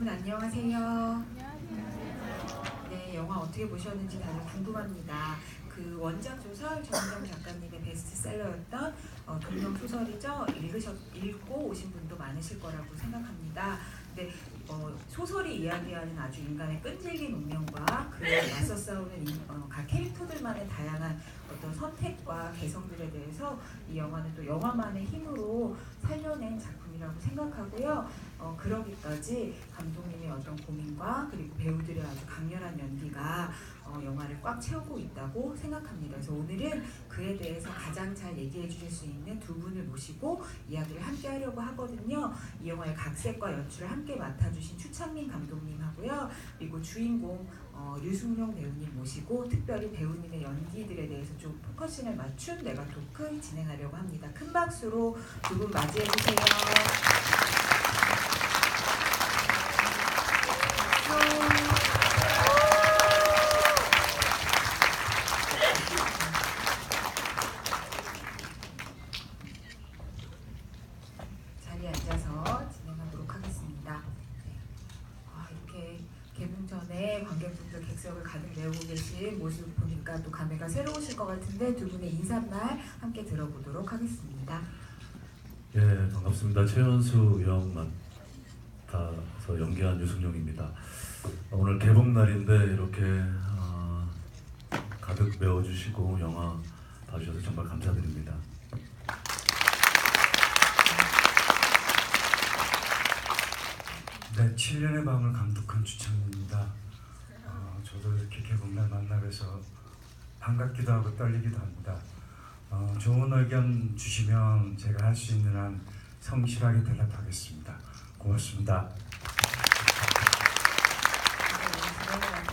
여러분 안녕하세요. 네, 영화 어떻게 보셨는지 다들 궁금합니다. 그 원작 소설 정은정 작가님의 베스트셀러였던 동명 소설이죠. 읽고 오신 분도 많으실 거라고 생각합니다. 근데 소설이 이야기하는 아주 인간의 끈질긴 운명과 그에 맞서 싸우는 각 캐릭터들만의 다양한 어떤 선택과 개성들에 대해서 이 영화는 또 영화만의 힘으로 살려낸 작품이라고 생각하고요. 그러기까지 감독님의 어떤 고민과 그리고 배우들의 아주 강렬한 연기가 영화를 꽉 채우고 있다고 생각합니다. 그래서 오늘은 그에 대해서 가장 잘 얘기해 주실 수 있는 두 분을 모시고 이야기를 함께 하려고 하거든요. 이 영화의 각색과 연출을 함께 맡아주신 추창민 감독님하고요. 그리고 주인공 류승룡 배우님 모시고 특별히 배우님의 연기들에 대해서 좀 포커싱을 맞춘 메가 토크 진행하려고 합니다. 큰 박수로 두 분 맞이해 주세요. 자리에 앉아서 진행하도록 하겠습니다. 이렇게 개봉 전에 관객분들 객석을 가득 메우고 계신 모습 보니까 또 감회가 새로우실 것 같은데 두 분의 인사말 함께 들어보도록 하겠습니다. 예, 반갑습니다. 최연수 영 맡아서 연기한 유승룡입니다. 오늘 개봉 날인데 이렇게 가득 메워주시고 영화 봐주셔서 정말 감사드립니다. 네, 7년의 밤을 감독한 주창민입니다. 저도 이렇게 개봉날 만나 뵈서 반갑기도 하고 떨리기도 합니다. 좋은 의견 주시면 제가 할 수 있는 한 성실하게 대답하겠습니다. 고맙습니다.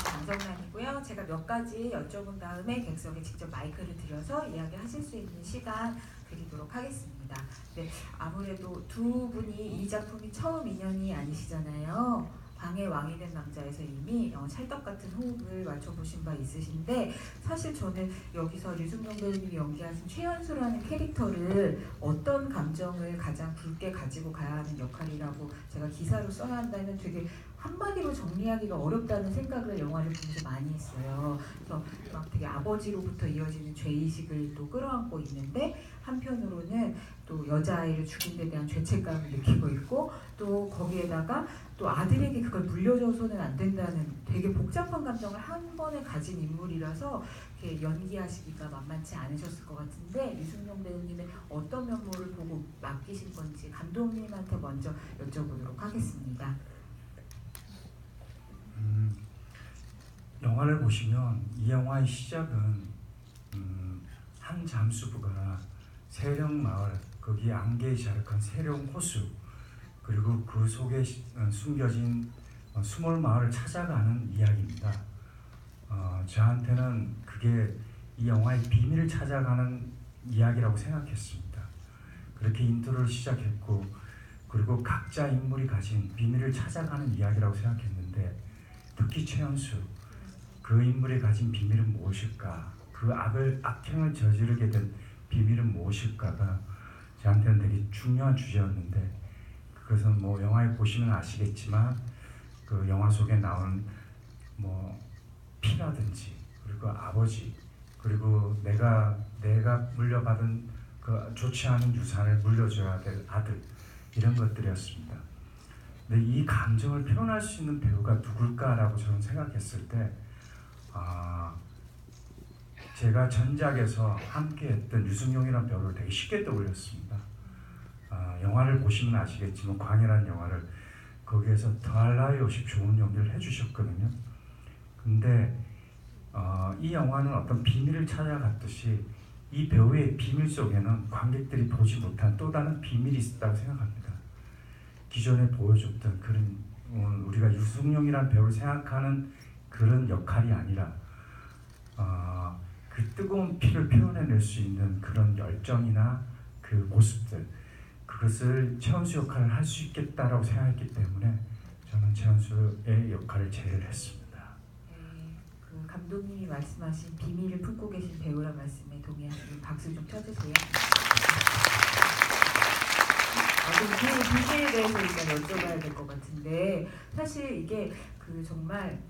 정정란이고요. 제가 몇 가지 여쭤본 다음에 객석에 직접 마이크를 들여서 이야기하실 수 있는 시간 드리도록 하겠습니다. 네, 아무래도 두 분이 이 작품이 처음 인연이 아니시잖아요. 방의 왕이 된 남자에서 이미 찰떡같은 호흡을 맞춰보신 바 있으신데 사실 저는 여기서 류승룡 배우님이 연기하신 최연수라는 캐릭터를 어떤 감정을 가장 굵게 가지고 가야 하는 역할이라고 제가 기사로 써야 한다면 되게 한마디로 정리하기가 어렵다는 생각을 영화를 보면서 많이 했어요. 그래서 막 되게 아버지로부터 이어지는 죄의식을 또 끌어안고 있는데 한편으로는 또 여자아이를 죽인 데 대한 죄책감을 느끼고 있고 또 거기에다가 또 아들에게 그걸 물려줘서는 안 된다는 되게 복잡한 감정을 한 번에 가진 인물이라서 이렇게 연기하시기가 만만치 않으셨을 것 같은데 류승룡 배우님의 어떤 면모를 보고 맡기신 건지 감독님한테 먼저 여쭤보도록 하겠습니다. 영화를 보시면 이 영화의 시작은 한 잠수부가 세령마을 거기 안개에 자락한 세령호수 그리고 그 속에 숨겨진 수몰마을을 찾아가는 이야기입니다. 저한테는 그게 이 영화의 비밀을 찾아가는 이야기라고 생각했습니다. 그렇게 인트로를 시작했고 그리고 각자 인물이 가진 비밀을 찾아가는 이야기라고 생각했는데 특히 최연수 그 인물이 가진 비밀은 무엇일까? 그 악행을 저지르게 된 비밀은 무엇일까가 저한테는 되게 중요한 주제였는데 그것은 뭐 영화에 보시면 아시겠지만 그 영화 속에 나오는 뭐 피라든지 그리고 아버지 그리고 내가 물려받은 그 좋지 않은 유산을 물려줘야 될 아들 이런 것들이었습니다. 근데 이 감정을 표현할 수 있는 배우가 누굴까라고 저는 생각했을 때 제가 전작에서 함께했던 유승룡이라는 배우를 되게 쉽게 떠올렸습니다. 영화를 보시면 아시겠지만 광해라는 영화를 거기에서 더할 나위 없이 좋은 연기를 해주셨거든요. 근데 이 영화는 어떤 비밀을 찾아갔듯이 이 배우의 비밀 속에는 관객들이 보지 못한 또 다른 비밀이 있다고 생각합니다. 기존에 보여줬던 그런 우리가 유승룡이라는 배우를 생각하는 그런 역할이 아니라 그 뜨거운 피를 표현해낼 수 있는 그런 열정이나 그 모습들 그것을 최연수 역할을 할 수 있겠다라고 생각했기 때문에 저는 최연수의 역할을 제의를 했습니다. 네, 그 감독님이 말씀하신 비밀을 품고 계신 배우란 말씀에 동의하시면 박수 좀 쳐주세요. 그 부분에 대해서 일단 여쭤봐야 될 것 같은데 사실 이게 그 정말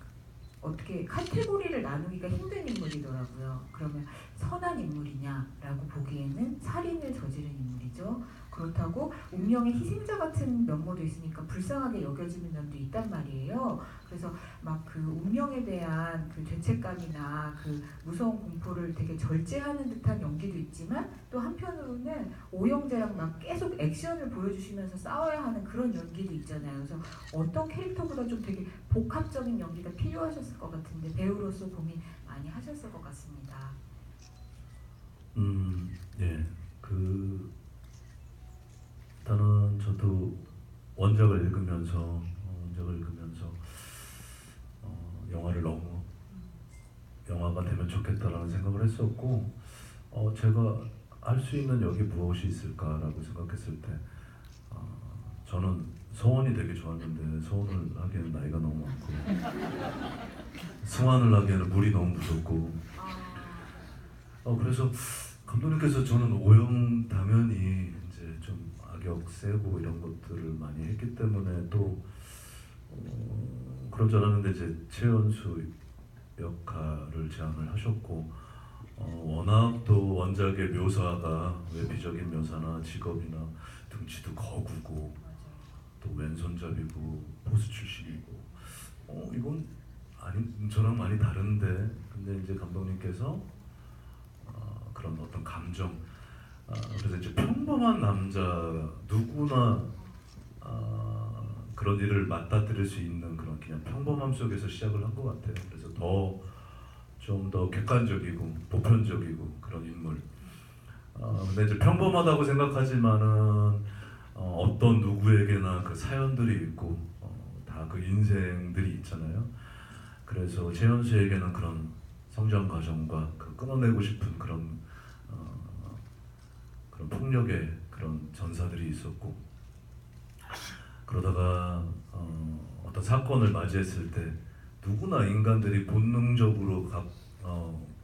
어떻게 카테고리를 나누기가 힘든 인물이더라고요. 그러면 선한 인물이냐라고 보기에는 살인을 저지른 인물이죠. 그렇다고 운명의 희생자 같은 면모도 있으니까 불쌍하게 여겨지는 면도 있단 말이에요. 그래서 막 그 운명에 대한 그 죄책감이나 그 무서운 공포를 되게 절제하는 듯한 연기도 있지만 또 한편으로는 오영재랑 막 계속 액션을 보여주시면서 싸워야 하는 그런 연기도 있잖아요. 그래서 어떤 캐릭터보다 좀 되게 복합적인 연기가 필요하셨을 것 같은데 배우로서 고민 많이 하셨을 것 같습니다. 예, 일단은 저도 원작을 읽으면서 영화를 너무 영화가 되면 좋겠다라는 생각을 했었고, 제가 할 수 있는 여기 무엇이 있을까라고 생각했을 때, 저는 서원이 되게 좋았는데 서원을 하기에는 나이가 너무 많고 승환을 하기에는 물이 너무 무섭고, 그래서 감독님께서 저는 오영 당연히 이제 좀 악역 세고 이런 것들을 많이 했기 때문에 또 그럴 줄 알았는데 이제 최연수 역할을 제안을 하셨고, 워낙 또 원작의 묘사가 외비적인 묘사나 직업이나 등치도 거구고 또 왼손잡이고 보수 출신이고, 이건 저랑 많이 다른데, 근데 이제 감독님께서 그런 어떤 감정, 그래서 이제 평범한 남자 누구나 그런 일을 맞닥뜨릴 수 있는 그런 그냥 평범함 속에서 시작을 한 것 같아요. 그래서 좀 더 객관적이고 보편적이고 그런 인물. 근데 이제 평범하다고 생각하지만은 어떤 누구에게나 그 사연들이 있고 다 그 인생들이 있잖아요. 그래서 최연수에게는 그런 성장 과정과 그 끊어내고 싶은 그런 폭력의 그런 전사들이 있었고, 그러다가 어떤 사건을 맞이했을 때 누구나 인간들이 본능적으로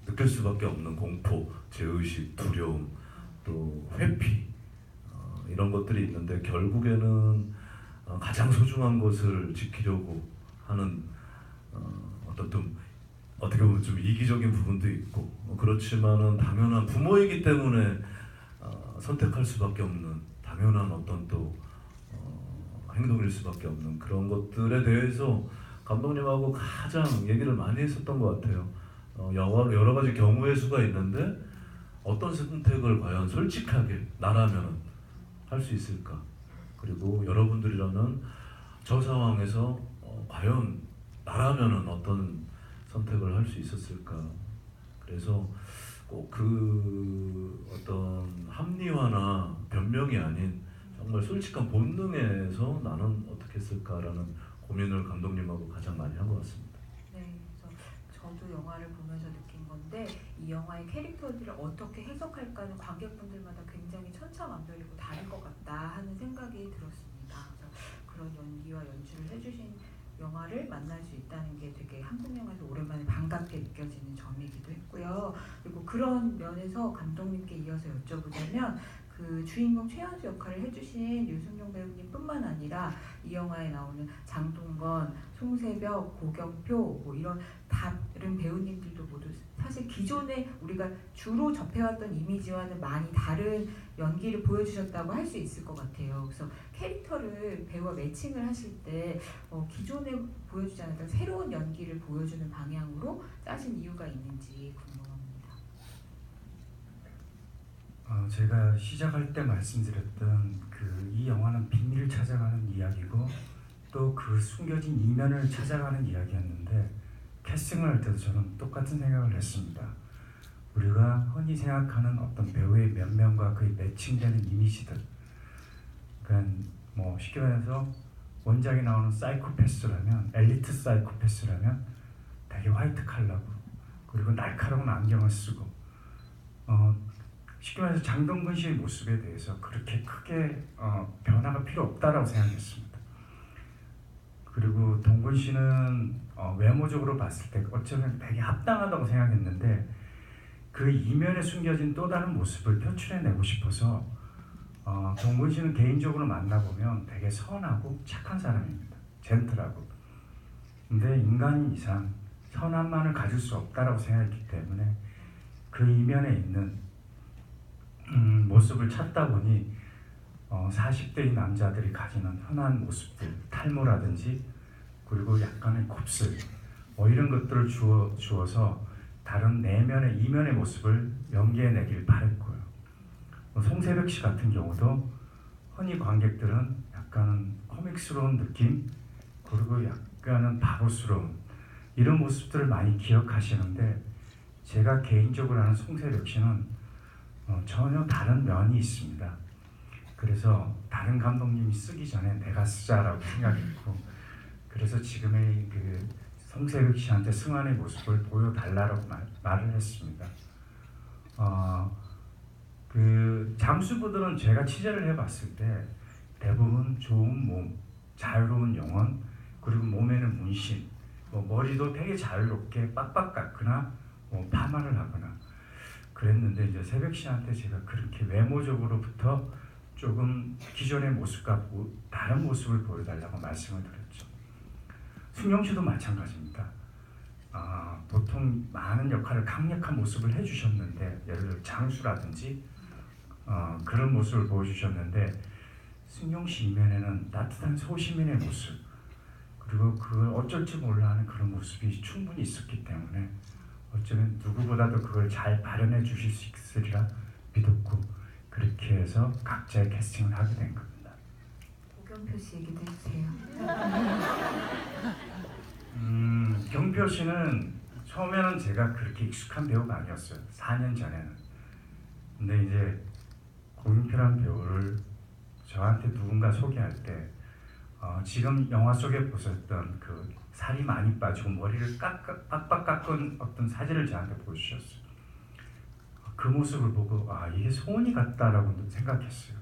느낄 수밖에 없는 공포, 죄의식, 두려움, 또 회피, 이런 것들이 있는데 결국에는 가장 소중한 것을 지키려고 하는 어떤 좀 어떻게 보면 좀 이기적인 부분도 있고, 그렇지만은 당연한 부모이기 때문에 선택할 수밖에 없는 당연한 어떤 또 행동일 수밖에 없는 그런 것들에 대해서 감독님하고 가장 얘기를 많이 했었던 것 같아요. 여러 가지 경우의 수가 있는데 어떤 선택을 과연 솔직하게 나라면 할 수 있을까? 그리고 여러분들이라면 저 상황에서 과연 나라면 어떤 선택을 할 수 있었을까? 그래서 꼭 그 어떤 합리화나 변명이 아닌 정말 솔직한 본능에서 나는 어떻게 했을까라는 고민을 감독님하고 가장 많이 한 것 같습니다. 네, 그래서 저도 영화를 보면서 느낀 건데 이 영화의 캐릭터들을 어떻게 해석할까는 관객분들마다 굉장히 천차만별이고 다를 것 같다 하는 생각이 들었습니다. 그래서 그런 연기와 연출을 해주신 영화를 만날 수 있다는 게 되게 한국 영화에서 오랜만에 반갑게 느껴지는 점이기도 했고요. 그리고 그런 면에서 감독님께 이어서 여쭤보자면 그 주인공 최연수 역할을 해주신 유승용 배우님뿐만 아니라 이 영화에 나오는 장동건, 송세벽, 고경표 뭐 이런 다른 배우님들도 모두 사실 기존에 우리가 주로 접해왔던 이미지와는 많이 다른 연기를 보여주셨다고 할 수 있을 것 같아요. 그래서 캐릭터를 배우와 매칭을 하실 때 기존에 보여주지 않았던 새로운 연기를 보여주는 방향으로 짜신 이유가 있는지 궁금합니다. 제가 시작할 때 말씀드렸던 이 영화는 비밀을 찾아가는 이야기고 또 그 숨겨진 이면을 찾아가는 이야기였는데, 캐스팅을 할 때도 저는 똑같은 생각을 했습니다. 우리가 흔히 생각하는 어떤 배우의 면면과 그의 매칭되는 이미지들, 그러니까 뭐 쉽게 말해서 원작에 나오는 사이코패스라면, 엘리트 사이코패스라면 되게 화이트 칼라고 그리고 날카로운 안경을 쓰고 쉽게 말해서 장동건 씨의 모습에 대해서 그렇게 크게 변화가 필요 없다라고 생각했습니다. 그리고 동건 씨는 외모적으로 봤을 때 어쩌면 되게 합당하다고 생각했는데 그 이면에 숨겨진 또 다른 모습을 표출해내고 싶어서 동근 씨는 개인적으로 만나보면 되게 선하고 착한 사람입니다. 젠틀하고. 근데 인간인 이상 선함만을 가질 수 없다라고 생각했기 때문에 그 이면에 있는 모습을 찾다 보니 40대의 남자들이 가지는 흔한 모습들, 탈모라든지 그리고 약간의 곱슬 이런 것들을 주어서 다른 내면의 이면의 모습을 연기해내길 바랬고요. 송세벽 씨 같은 경우도 흔히 관객들은 약간은 코믹스러운 느낌 그리고 약간은 바보스러운 이런 모습들을 많이 기억하시는데 제가 개인적으로 아는 송세벽 씨는 전혀 다른 면이 있습니다. 그래서 다른 감독님이 쓰기 전에 내가 쓰자라고 생각했고 그래서 지금의 그 송세벽 씨한테 승환의 모습을 보여달라고 말을 했습니다. 그 잠수부들은 제가 취재를 해봤을 때 대부분 좋은 몸, 자유로운 영혼, 그리고 몸에는 문신, 머리도 되게 자유롭게 빡빡 깎거나 파마를 하거나 그랬는데 이제 새벽 씨한테 제가 그렇게 외모적으로부터 조금 기존의 모습과 다른 모습을 보여달라고 말씀을 드렸죠. 승용 씨도 마찬가지입니다. 보통 많은 역할을 강력한 모습을 해주셨는데 예를 들어 장수라든지 그런 모습을 보여주셨는데 승용 씨 이면에는 따뜻한 소시민의 모습 그리고 그걸 어쩔 줄 몰라 하는 그런 모습이 충분히 있었기 때문에 어쩌면 누구보다도 그걸 잘 발현해 주실 수 있으리라 믿었고 그렇게 해서 각자의 캐스팅을 하게 된 겁니다. 고경표 씨 얘기도 해주세요. 경표 씨는 처음에는 제가 그렇게 익숙한 배우가 아니었어요. 4년 전에는. 근데 이제 고경표란 배우를 저한테 누군가 소개할 때 지금 영화 속에 보셨던 그 살이 많이 빠지고 머리를 빡빡 깎은 어떤 사진을 저한테 보여주셨어요. 그 모습을 보고 이게 소은이 같다라고 생각했어요.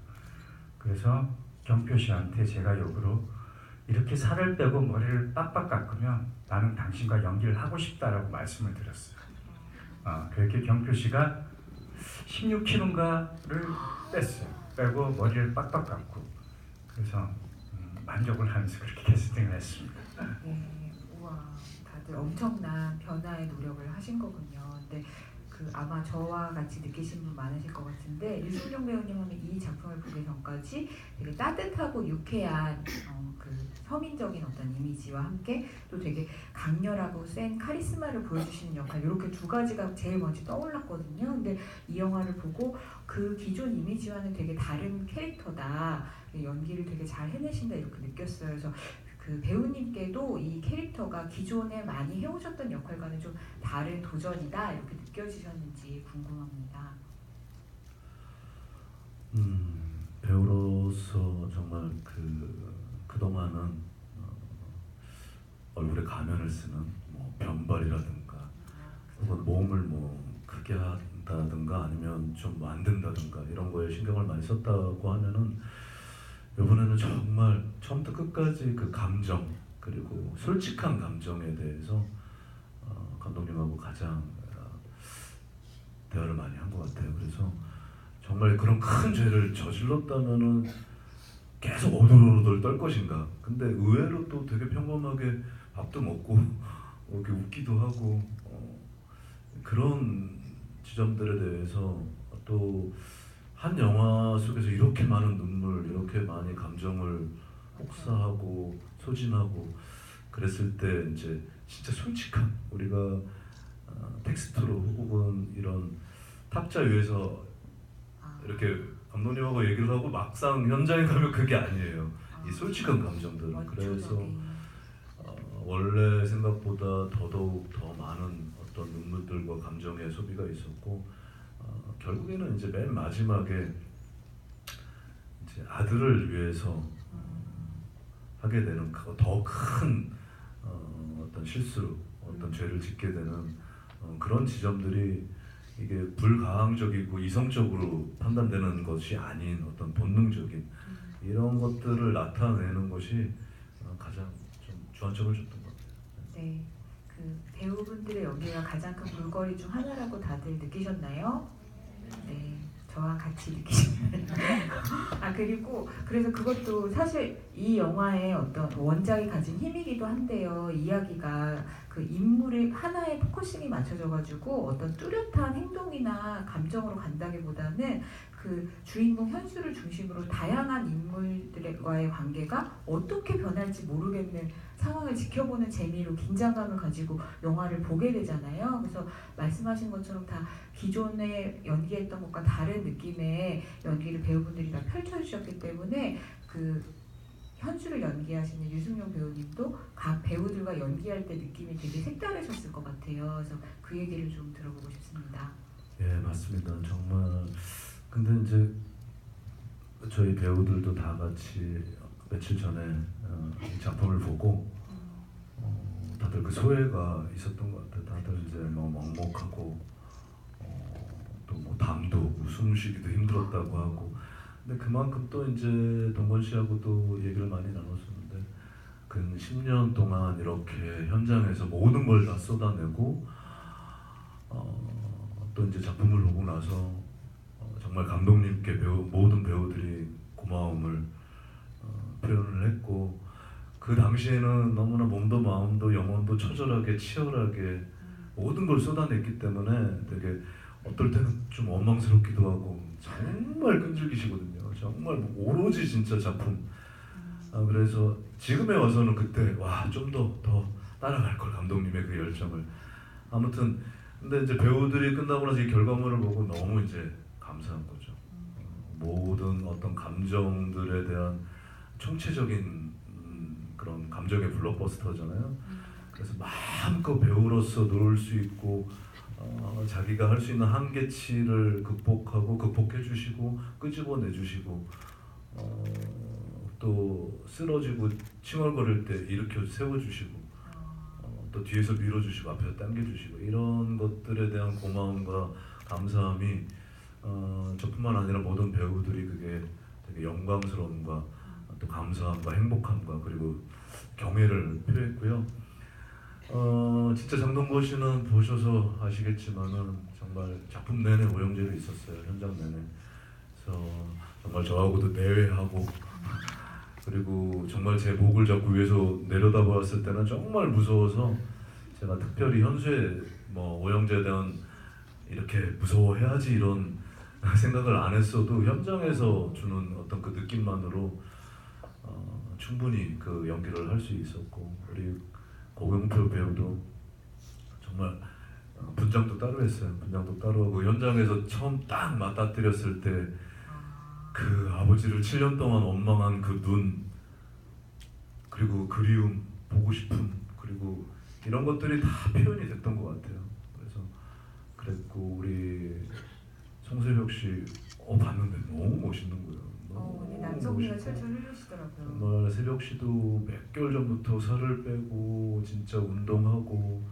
그래서 경표 씨한테 제가 역으로 이렇게 살을 빼고 머리를 빡빡 깎으면 나는 당신과 연기를 하고 싶다라고 말씀을 드렸어요. 그렇게 경표 씨가 16kg인가를 뺐어요. 빼고 머리를 빡빡 깎고 그래서 만족을 하면서 그렇게 캐스팅을 했습니다. 네, 우와, 다들 엄청난 변화의 노력을 하신 거군요. 근데 아마 저와 같이 느끼신 분 많으실 것 같은데 류승룡 배우님은 이 작품을 보기 전까지 되게 따뜻하고 유쾌한 그 서민적인 어떤 이미지와 함께 또 되게 강렬하고 센 카리스마를 보여주시는 역할 이렇게 두 가지가 제일 먼저 떠올랐거든요. 근데 이 영화를 보고 그 기존 이미지와는 되게 다른 캐릭터다. 연기를 되게 잘 해내신다 이렇게 느꼈어요. 그래서 그 배우님께도 이 캐릭터가 기존에 많이 해오셨던 역할과는 좀 다른 도전이다 이렇게 느껴지셨는지 궁금합니다. 배우로서 정말 그동안은 얼굴에 가면을 쓰는 변발이라든가 혹은 몸을 크게 한다든가 아니면 좀 안 된다든가 이런 거에 신경을 많이 썼다고 하면은 이번에는 정말 처음부터 끝까지 그 감정 그리고 솔직한 감정에 대해서 감독님하고 가장 대화를 많이 한 것 같아요. 그래서 정말 그런 큰 죄를 저질렀다면은 계속 오돌오돌 떨 것인가. 근데 의외로 또 되게 평범하게 밥도 먹고 이렇게 웃기도 하고 그런 지점들에 대해서 또 한 영화 속에서 이렇게 많은 눈물, 이렇게 많이 감정을 혹사하고 소진하고 그랬을 때 이제 진짜 솔직한 우리가 텍스트로 혹은 이런 탁자 위에서 이렇게 감독님하고 얘기를 하고 막상 현장에 가면 그게 아니에요. 이 솔직한 감정들은. 그래서 원래 생각보다 더더욱 더 많은 어떤 눈물들과 감정의 소비가 있었고 결국에는 이제 맨 마지막에 이제 아들을 위해서 하게 되는 더 큰 어떤 실수로 어떤 죄를 짓게 되는 그런 지점들이 이게 불가항적이고 이성적으로 판단되는 것이 아닌 어떤 본능적인 이런 것들을 나타내는 것이 가장 좀 주안점을 줬던 것 같아요. 네, 그 배우분들의 연기가 가장 큰 볼거리 중 하나라고 다들 느끼셨나요? 네, 저와 같이 느끼시나요? 아 그리고 그래서 그것도 사실 이 영화의 어떤 원작이 가진 힘이기도 한데요. 이야기가 그 인물의 하나에 포커싱이 맞춰져가지고 어떤 뚜렷한 행동이나 감정으로 간다기보다는 그 주인공 현수를 중심으로 다양한 인물들과의 관계가 어떻게 변할지 모르겠는 상황을 지켜보는 재미로 긴장감을 가지고 영화를 보게 되잖아요. 그래서 말씀하신 것처럼 다 기존에 연기했던 것과 다른 느낌의 연기를 배우분들이 다 펼쳐주셨기 때문에 그 현수를 연기하시는 유승용 배우님도 각 배우들과 연기할 때 느낌이 되게 색다르셨을 것 같아요. 그래서 그 얘기를 좀 들어보고 싶습니다. 예, 맞습니다. 정말 근데 이제 저희 배우들도 다 같이 며칠 전에 이 작품을 보고 다들 그 소외가 있었던 것 같아요. 다들 이제 너무 먹먹하고 또 뭐 담도 오고 숨쉬기도 힘들었다고 하고. 근데 그만큼 또 이제 동건 씨하고도 얘기를 많이 나눴었는데 근 10년 동안 이렇게 현장에서 모든 걸 다 쏟아내고 또 이제 작품을 보고 나서 정말 감독님께 모든 배우들이 고마움을 표현을 했고 그 당시에는 너무나 몸도 마음도 영혼도 처절하게 치열하게 모든 걸 쏟아냈기 때문에 되게 어떨 때는 좀 원망스럽기도 하고 정말 끈질기시거든요. 정말 오로지 진짜 작품. 그래서 지금에 와서는 그때 와 좀 더 따라갈 걸 감독님의 그 열정을. 아무튼 근데 이제 배우들이 끝나고 나서 이 결과물을 보고 너무 이제 감사한 거죠. 모든 어떤 감정들에 대한 총체적인 그런 감정의 블록버스터잖아요. 그래서 마음껏 배우로서 놀 수 있고 자기가 할 수 있는 한계치를 극복해 주시고 끄집어내 주시고 또 쓰러지고 칭얼거릴 때 일으켜 세워 주시고 또 뒤에서 밀어 주시고 앞에서 당겨 주시고 이런 것들에 대한 고마움과 감사함이 저뿐만 아니라 모든 배우들이 그게 되게 영광스러움과 또 감사함과 행복함과 그리고 경애를 표했고요. 진짜 장동건 씨는 보셔서 아시겠지만은 정말 작품 내내 오영재로 있었어요. 현장 내내. 그래서 정말 저하고도 내외하고 그리고 정말 제 목을 잡고 위에서 내려다보았을 때는 정말 무서워서 제가 특별히 현수의 뭐 오영재에 대한 이렇게 무서워해야지 이런 생각을 안 했어도 현장에서 주는 어떤 그 느낌만으로 충분히 그 연기를 할 수 있었고 우리 고경표 배우도 정말 분장도 따로 했어요. 분장도 따로 하고 현장에서 처음 딱 맞닥뜨렸을 때 그 아버지를 7년 동안 원망한 그 눈 그리고 그리움, 보고 싶음 그리고 이런 것들이 다 표현이 됐던 것 같아요. 그래서 그랬고 우리 송세벽 씨 봤는데 너무 멋있는 거예요. 네, 남성미가 철철 흐르시더라고요. 정말 세벽 씨도 몇 개월 전부터 살을 빼고 진짜 운동하고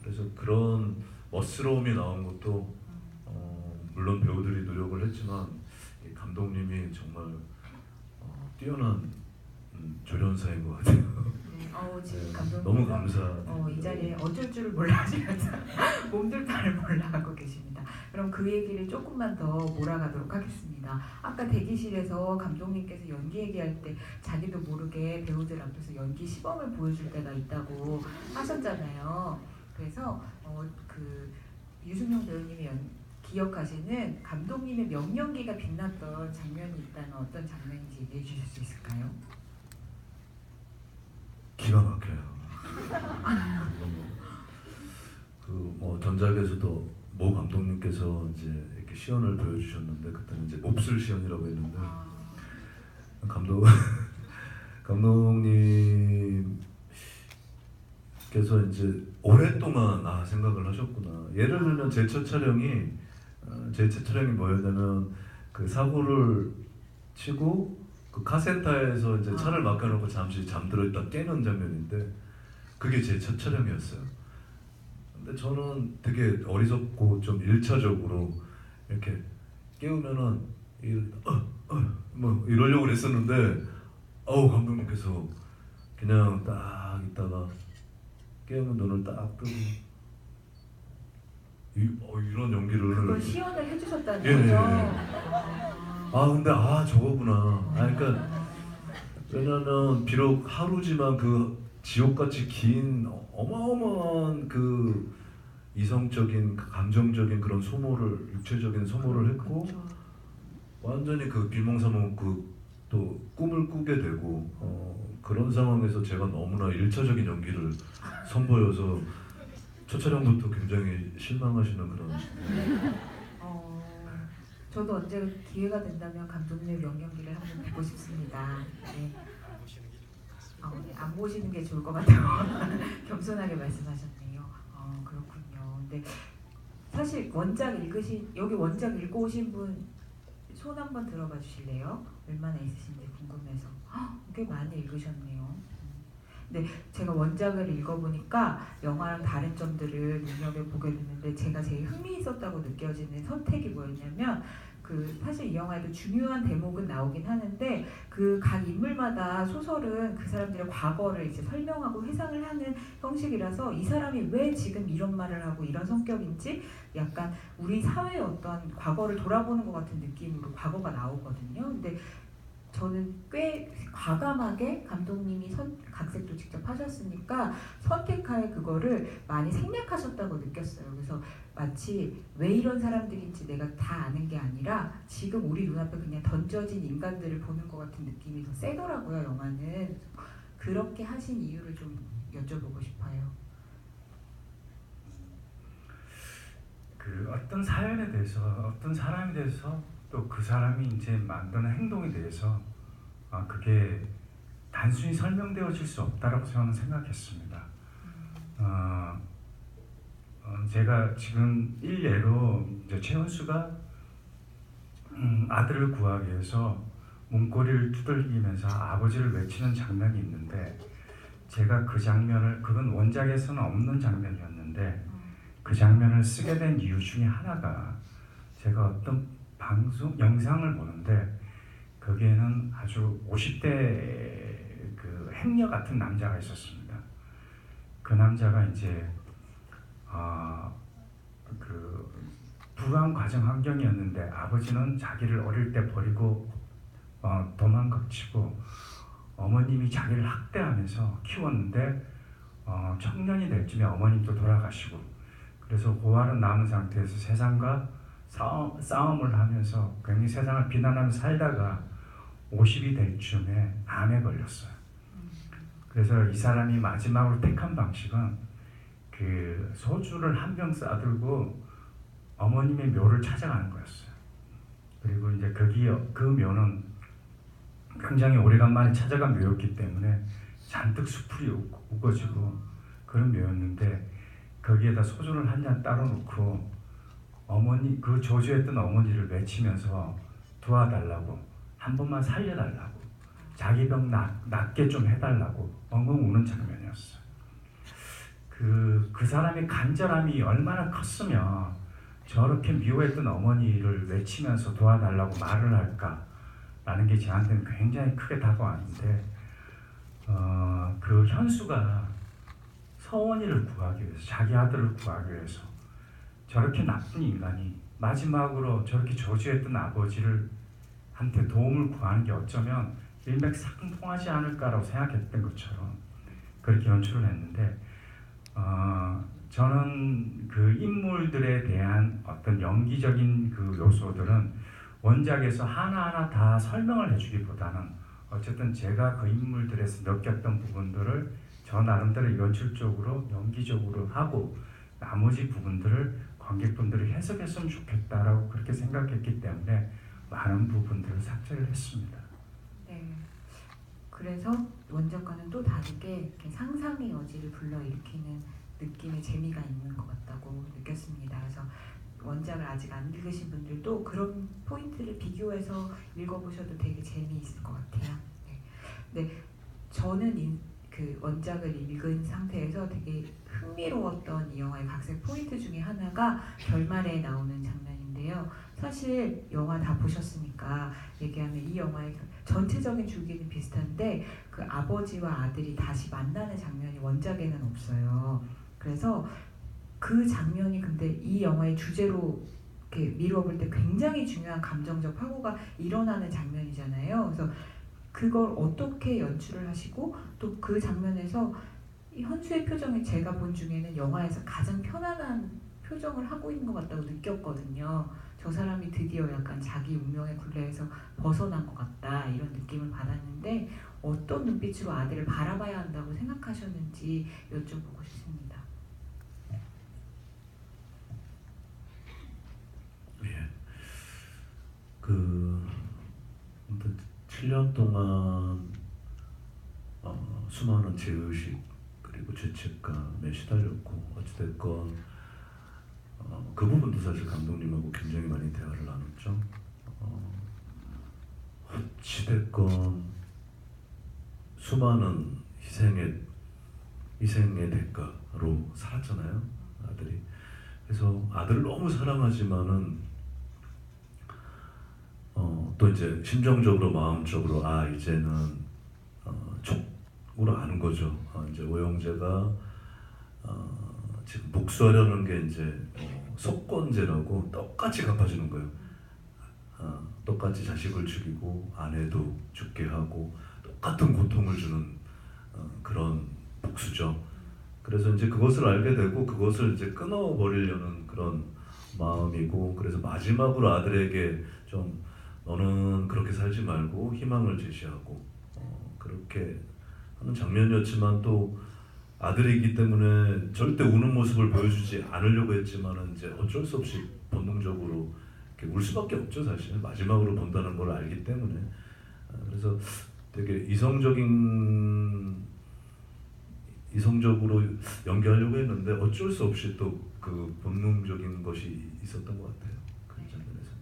그래서 그런 멋스러움이 나온 것도 물론 배우들이 노력을 했지만 이 감독님이 정말 뛰어난 조련사인 것 같아요. 지금 네, 감독님 너무 감사합니다. 이 자리에 어쩔 줄을 몰라 하시면서 몸둘 바를 몰라 하고 계십니다. 그럼 그 얘기를 조금만 더 몰아가도록 하겠습니다. 아까 대기실에서 감독님께서 연기 얘기할 때 자기도 모르게 배우들 앞에서 연기 시범을 보여줄 때가 있다고 하셨잖아요. 그래서 그 유승용 배우님이 기억하시는 감독님의 명연기가 빛났던 장면이 있다면 어떤 장면인지 얘기해 주실 수 있을까요? 기가 막혀요. 그 뭐 전작에서도 모 감독님께서 이제 이렇게 시연을 보여주셨는데 그때는 이제 몹쓸 시연이라고 했는데 감독님께서 이제 오랫동안 생각을 하셨구나. 예를 들면 제 첫 촬영이 뭐였냐면 그 사고를 치고 그 카센터에서 이제 차를 맡겨놓고 잠시 잠들어 있다 깨는 장면인데 그게 제 첫 촬영이었어요. 근데 저는 되게 어리석고 좀 1차적으로 이렇게 깨우면은 뭐 이러려고 그랬었는데 감독님께서 그냥 딱 있다가 깨우면 눈을 딱 뜨고 이런 연기를 그걸 시연을 해주셨다는 예, 거죠? 예, 예. 아 근데 저거구나. 그러니까 왜냐면 비록 하루지만 그 지옥같이 긴 어마어마한 그 이성적인 그 감정적인 그런 소모를 육체적인 소모를 했고 그렇죠. 완전히 그 비몽사몽 그 또 꿈을 꾸게 되고 그런 상황에서 제가 너무나 일차적인 연기를 선보여서 첫 촬영부터 굉장히 실망하시는 그런 저도 언제 기회가 된다면 감독님의 명연기를 한번 보고 싶습니다. 네. 네, 안 보시는 게 좋을 것 같아요. 겸손하게 말씀하셨네요. 그렇군요. 근데 사실 여기 원작 읽고 오신 분 손 한번 들어봐 주실래요? 얼마나 있으신지 궁금해서. 꽤 많이 읽으셨네요. 근데 제가 원작을 읽어보니까 영화랑 다른 점들을 눈여겨보게 됐는데 제가 제일 흥미있었다고 느껴지는 선택이 뭐였냐면 사실 이 영화에도 중요한 대목은 나오긴 하는데 그 각 인물마다 소설은 그 사람들의 과거를 이제 설명하고 회상을 하는 형식이라서 이 사람이 왜 지금 이런 말을 하고 이런 성격인지 약간 우리 사회의 어떤 과거를 돌아보는 것 같은 느낌으로 과거가 나오거든요. 근데 저는 꽤 과감하게 감독님이 각색도 직접 하셨으니까 선택할 그거를 많이 생략하셨다고 느꼈어요. 그래서 마치 왜 이런 사람들인지 내가 다 아는 게 아니라 지금 우리 눈앞에 그냥 던져진 인간들을 보는 것 같은 느낌이 더 세더라고요, 영화는. 그렇게 하신 이유를 좀 여쭤보고 싶어요. 그 어떤 사연에 대해서 어떤 사람에 대해서 또 그 사람이 이제 만드는 행동에 대해서 그게 단순히 설명되어질 수 없다라고 저는 생각했습니다. 제가 지금 일례로 이제 최은수가 아들을 구하기 위해서 문고리를 두들기면서 아버지를 외치는 장면이 있는데 제가 그 장면을 그건 원작에서는 없는 장면이었는데 그 장면을 쓰게 된 이유 중에 하나가 제가 어떤 방송 영상을 보는데 거기에는 아주 50대 그 행여 같은 남자가 있었습니다. 그 남자가 이제 그 불우한 가정 환경이었는데 아버지는 자기를 어릴 때 버리고 도망치고 어머님이 자기를 학대하면서 키웠는데 청년이 될 쯤에 어머님도 돌아가시고 그래서 고아는 남은 상태에서 세상과 싸움을 하면서 굉장히 세상을 비난하면서 살다가 50이 될 쯤에 암에 걸렸어요. 그래서 이 사람이 마지막으로 택한 방식은 그 소주를 한 병 싸들고 어머님의 묘를 찾아가는 거였어요. 그리고 이제 그 묘는 굉장히 오래간만에 찾아간 묘였기 때문에 잔뜩 수풀이 우거지고 그런 묘였는데 거기에다 소주를 한 잔 따로 놓고 그 저주했던 어머니를 외치면서 도와달라고 한 번만 살려달라고 자기 병 낫게 좀 해달라고 엉엉 우는 장면이었어요. 그 사람의 간절함이 얼마나 컸으면 저렇게 미워했던 어머니를 외치면서 도와달라고 말을 할까라는 게 저한테는 굉장히 크게 다가왔는데 그 현수가 서원이를 구하기 위해서 자기 아들을 구하기 위해서 저렇게 나쁜 인간이 마지막으로 저렇게 저주했던 아버지를 한테 도움을 구하는 게 어쩌면 일맥상통하지 않을까라고 생각했던 것처럼 그렇게 연출을 했는데 저는 그 인물들에 대한 어떤 연기적인 그 요소들은 원작에서 하나하나 다 설명을 해주기보다는 어쨌든 제가 그 인물들에서 느꼈던 부분들을 저 나름대로 연출적으로 연기적으로 하고 나머지 부분들을 관객분들이 해석했으면 좋겠다라고 그렇게 생각했기 때문에 많은 부분들을 삭제를 했습니다. 네. 그래서 원작과는 또 다르게 이렇게 상상의 여지를 불러일으키는 느낌의 재미가 있는 것 같다고 느꼈습니다. 그래서 원작을 아직 안 읽으신 분들도 그런 포인트를 비교해서 읽어보셔도 되게 재미있을 것 같아요. 네. 근데 저는 그 원작을 읽은 상태에서 되게 흥미로웠던 이 영화의 각색 포인트 중에 하나가 결말에 나오는 장면인데요. 사실 영화 다 보셨으니까 얘기하면 이 영화의 전체적인 줄기는 비슷한데 그 아버지와 아들이 다시 만나는 장면이 원작에는 없어요. 그래서 그 장면이 근데 이 영화의 주제로 이렇게 미루어 볼 때 굉장히 중요한 감정적 파고가 일어나는 장면이잖아요. 그래서 그걸 어떻게 연출을 하시고 또 그 장면에서 이 현수의 표정이 제가 본 중에는 영화에서 가장 편안한 표정을 하고 있는 것 같다고 느꼈거든요. 저 사람이 드디어 약간 자기 운명의 굴레에서 벗어난 것 같다 이런 느낌을 받았는데 어떤 눈빛으로 아들을 바라봐야 한다고 생각하셨는지 여쭤보고 싶습니다. 예. 아무튼 7년 동안 수많은 죄의식 그리고 죄책감에 시달렸고 어찌됐건 그 부분도 사실 감독님하고 굉장히 많이 대화를 나눴죠. 어찌됐건 수많은 희생의 대가로 살았잖아요, 아들이. 그래서 아들을 너무 사랑하지만은 또 이제 심정적으로 마음적으로 이제는 촉으로 아는 거죠. 이제 오영재가 지금 복수하려는 게 이제 속건제라고 똑같이 갚아주는 거예요. 똑같이 자식을 죽이고 아내도 죽게 하고 똑같은 고통을 주는 그런 복수죠. 그래서 이제 그것을 알게 되고 그것을 이제 끊어버리려는 그런 마음이고, 그래서 마지막으로 아들에게 좀 너는 그렇게 살지 말고 희망을 제시하고 그렇게 하는 장면이었지만, 또 아들이기 때문에 절대 우는 모습을 보여주지 않으려고 했지만은 이제 어쩔 수 없이 본능적으로 이렇게 울 수밖에 없죠. 사실 마지막으로 본다는 걸 알기 때문에. 그래서 되게 이성적으로 연기하려고 했는데 어쩔 수 없이 또 그 본능적인 것이 있었던 것 같아요. 그 장면에서.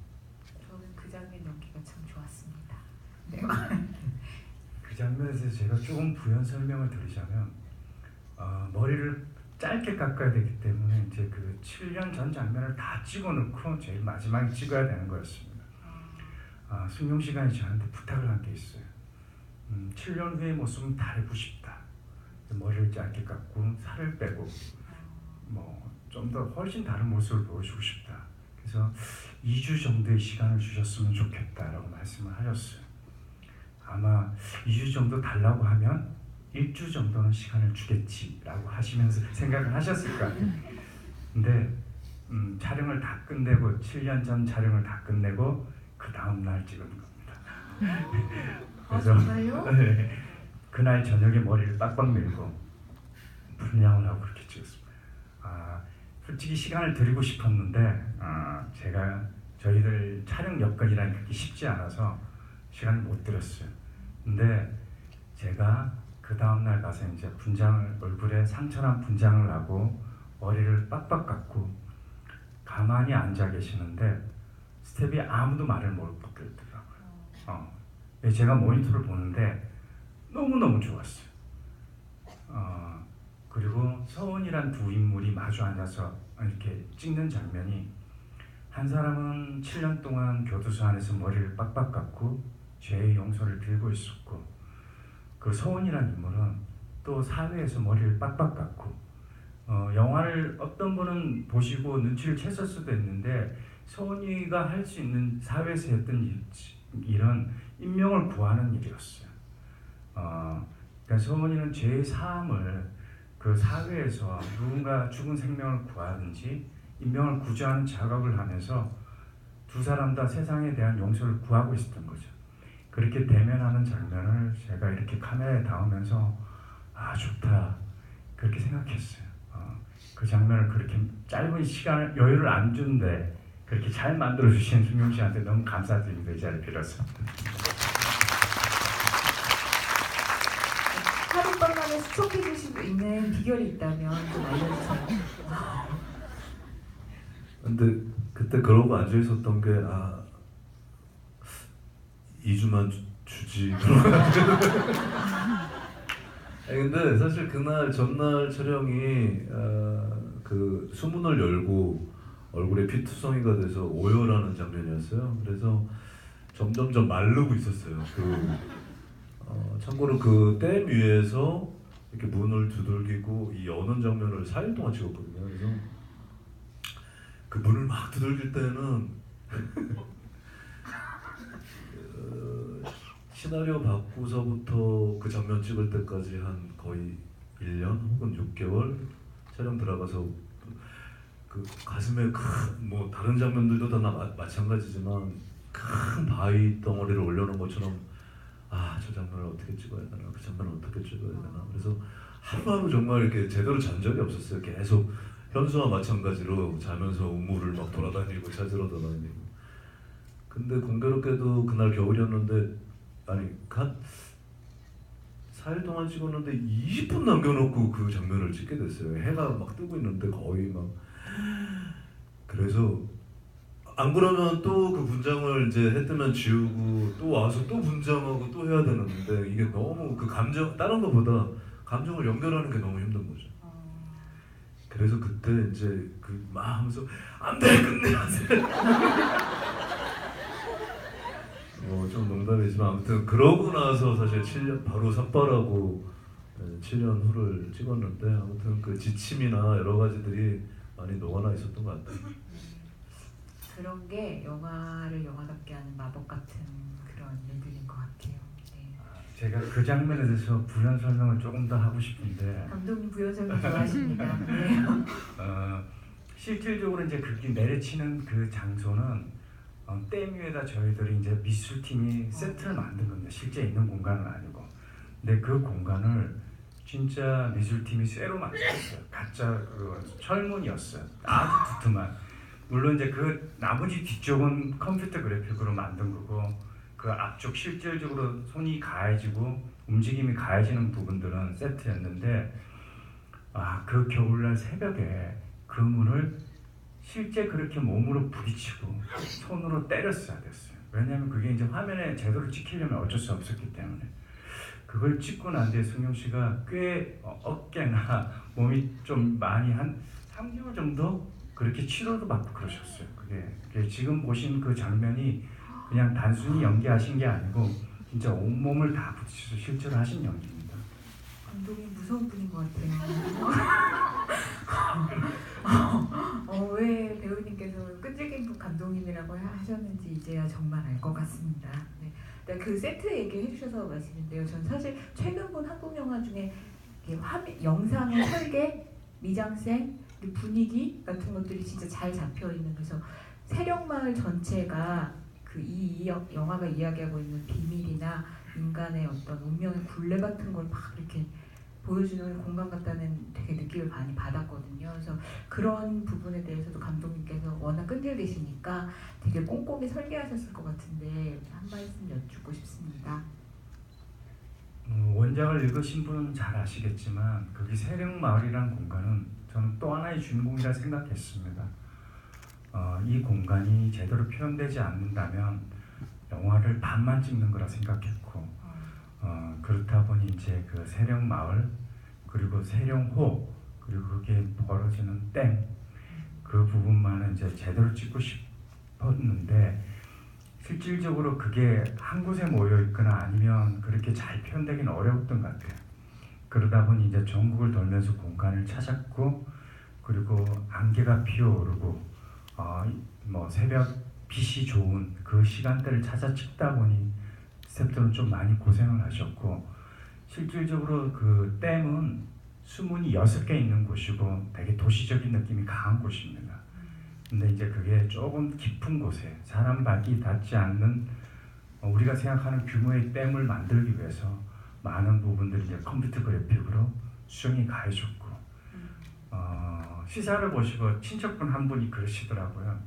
저는 그 장면 연기가 참 좋았습니다. 네. 그 장면에서 제가 조금 부연 설명을 드리자면 머리를 짧게 깎아야 되기 때문에 이제 그 7년 전 장면을 다 찍어놓고 제일 마지막에 찍어야 되는 거였습니다. 승용 씨가 저한테 부탁을 한 게 있어요. 7년 후의 모습은 다르고 싶다. 머리를 짧게 깎고 살을 빼고 뭐 좀 더 훨씬 다른 모습을 보여주고 싶다. 그래서 2주 정도의 시간을 주셨으면 좋겠다라고 말씀을 하셨어요. 아마 2주 정도 달라고 하면 1주 정도는 시간을 주겠지라고 하시면서 생각을 하셨을 것 같아요. 근데 촬영을 다 끝내고 7년 전 촬영을 다 끝내고 그 다음 날 찍은 겁니다. 그래서 정말요? 네, 그날 저녁에 머리를 빡빡 밀고 분양을 하고 그렇게 찍었습니다. 솔직히 시간을 드리고 싶었는데 제가 저희들 촬영 여건이라는 게 쉽지 않아서 시간을 못 드렸어요. 근데 제가 그 다음날 가서 이제 얼굴에 상처난 분장을 하고 머리를 빡빡 깎고 가만히 앉아 계시는데 스텝이 아무도 말을 못 듣더라고요. 제가 모니터를 보는데 너무너무 좋았어요. 그리고 서원이란 두 인물이 마주 앉아서 이렇게 찍는 장면이, 한 사람은 7년 동안 교도소 안에서 머리를 빡빡 깎고 죄의 용서를 빌고 있었고, 그 서원이란 인물은 또 사회에서 머리를 빡빡 깎고 영화를 어떤 분은 보시고 눈치를 챘을 수도 있는데, 서원이가 할 수 있는 사회에서 했던 일은 인명을 구하는 일이었어요. 그러니까 서원이는 죄의 사함을 그 사회에서 누군가 죽은 생명을 구하든지 인명을 구조하는 작업을 하면서 두 사람 다 세상에 대한 용서를 구하고 있었던 거죠. 그렇게 대면하는 장면을 제가 이렇게 카메라에 담으면서 좋다 그렇게 생각했어요. 그 장면을 그렇게 짧은 시간을 여유를 안 준데 그렇게 잘 만들어 주신 승용 씨한테 너무 감사드립니다. 이 자리를 빌어서. 하룻밤만에 스톱해줄 수 있는 비결이 있다면 좀 알려주세요. 근데 그때 그러고 앉아 있었던 게 2주만 주지. 근데 사실 그날 전날 촬영이 그 수문을 열고 얼굴에 피투성이가 돼서 오열하는 장면이었어요. 그래서 점점점 마르고 있었어요. 참고로 그 댐 위에서 이렇게 문을 두들기고 이 여는 장면을 4일 동안 찍었거든요. 그래서 그 문을 막 두들길 때는 시나리오 받고서부터 그 장면 찍을 때까지 한 거의 1년 혹은 6개월 촬영 들어가서 그 가슴에 큰 뭐 다른 장면들도 다 마찬가지지만 큰 바위 덩어리를 올려놓은 것처럼 아 저 장면을 어떻게 찍어야 되나 그 장면을 어떻게 찍어야 되나 그래서 하루하루 정말 이렇게 제대로 잔 적이 없었어요. 계속 현수와 마찬가지로 자면서 우물을 막 돌아다니고 찾으러 다니고. 근데 공교롭게도 그날 겨울이었는데 아니 한 4일 동안 찍었는데 20분 남겨놓고 그 장면을 찍게 됐어요. 해가 막 뜨고 있는데 거의 막 그래서 안 그러면 또 그 분장을 이제 해 뜨면 지우고 또 와서 또 분장하고 또 해야 되는데 이게 너무 그 감정 다른 거보다 감정을 연결하는 게 너무 힘든 거죠. 그래서 그때 이제 그 막 하면서 안돼 끝내야지. 좀 농담이지만 아무튼 그러고 나서 사실 7년 바로 삭발하고 7년 후를 찍었는데 아무튼 그 지침이나 여러 가지들이 많이 녹아나 있었던 것 같아요. 그런 게 영화를 영화답게 하는 마법 같은 그런 일들인 것 같아요. 네. 제가 그 장면에 대해서 부연 설명을 조금 더 하고 싶은데 감독님 부연 설명 좋아하십니다. 네. 실질적으로 이제 그게 내려치는 그 장소는 댐 위에다 저희들이 이제 미술팀이 세트를 만든 겁니다. 실제 있는 공간은 아니고. 근데 그 공간을 진짜 미술팀이 쇠로 만들었어요. 가짜 그 철문이었어요. 아주 두툼한. 물론 이제 그 나머지 뒤쪽은 컴퓨터 그래픽으로 만든 거고 그 앞쪽 실질적으로 손이 가해지고 움직임이 가해지는 부분들은 세트였는데 그 겨울날 새벽에 그 문을 실제 그렇게 몸으로 부딪히고 손으로 때렸어야 됐어요. 왜냐하면 그게 이제 화면에 제대로 찍히려면 어쩔 수 없었기 때문에 그걸 찍고 난 뒤에 승용 씨가 꽤 어깨나 몸이 좀 많이 한 3개월 정도 그렇게 치료도 받고 그러셨어요. 그게 지금 보신 그 장면이 그냥 단순히 연기하신 게 아니고 진짜 온몸을 다 부딪혀서 실제로 하신 연기입니다. 감독님 무서운 분인 것 같아요. 왜 배우님께서 끈질긴 감독님이라고 하셨는지 이제야 정말 알 것 같습니다. 네. 그 세트 얘기해 주셔서 말씀인데요. 전 사실 최근 본 한국 영화 중에 영상의 설계, 미장센, 분위기 같은 것들이 진짜 잘 잡혀 있는 그래서 세령마을 전체가 이 영화가 이야기하고 있는 비밀이나 인간의 어떤 운명의 굴레 같은 걸 막 이렇게 보여주는 공간 같다는 되게 느낌을 많이 받았거든요. 그래서 그런 부분에 대해서도 감독님께서 워낙 끈질기시니까 되게 꼼꼼히 설계하셨을 것 같은데 한 말씀 여쭙고 싶습니다. 원작을 읽으신 분은 잘 아시겠지만 거기 세령마을이라는 공간은 저는 또 하나의 주인공이라 생각했습니다. 이 공간이 제대로 표현되지 않는다면 영화를 반만 찍는 거라 생각했고 그렇다 보니 이제 그 세령마을 그리고 세령호 그리고 거기에 벌어지는 댐 그 부분만은 이제 제대로 찍고 싶었는데 실질적으로 그게 한 곳에 모여 있거나 아니면 그렇게 잘 표현되기는 어려웠던 것 같아요. 그러다 보니 이제 전국을 돌면서 공간을 찾았고 그리고 안개가 피어오르고 뭐 새벽 빛이 좋은 그 시간대를 찾아 찍다 보니 스태프들은 좀 많이 고생을 하셨고 실질적으로 그 댐은 수문이 6개 있는 곳이고 되게 도시적인 느낌이 강한 곳입니다. 근데 이제 그게 조금 깊은 곳에 사람 발이 닿지 않는 우리가 생각하는 규모의 댐을 만들기 위해서 많은 부분들이 이제 컴퓨터 그래픽으로 수정이 가해졌고 시사를 보시고 친척분 한 분이 그러시더라고요.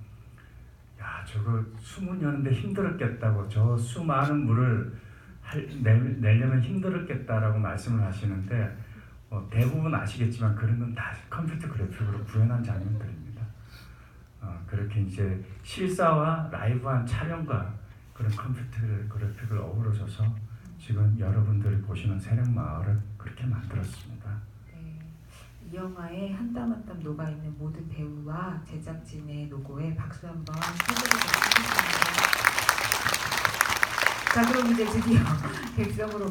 야 저거 수문 여는데 힘들었겠다고 저 수많은 물을 내려면 힘들었겠다라고 말씀을 하시는데 대부분 아시겠지만 그런 건 다 컴퓨터 그래픽으로 구현한 장면들입니다. 그렇게 이제 실사와 라이브한 촬영과 그런 컴퓨터 그래픽을 어우러져서 지금 여러분들이 보시는 세령마을을 그렇게 만들었습니다. 네, 이 영화에 한 땀 한 땀 녹아있는 모든 배우와 제작진의 노고에 박수 한번 쳐드리도록 하겠습니다. 자 그럼 이제 드디어 객석으로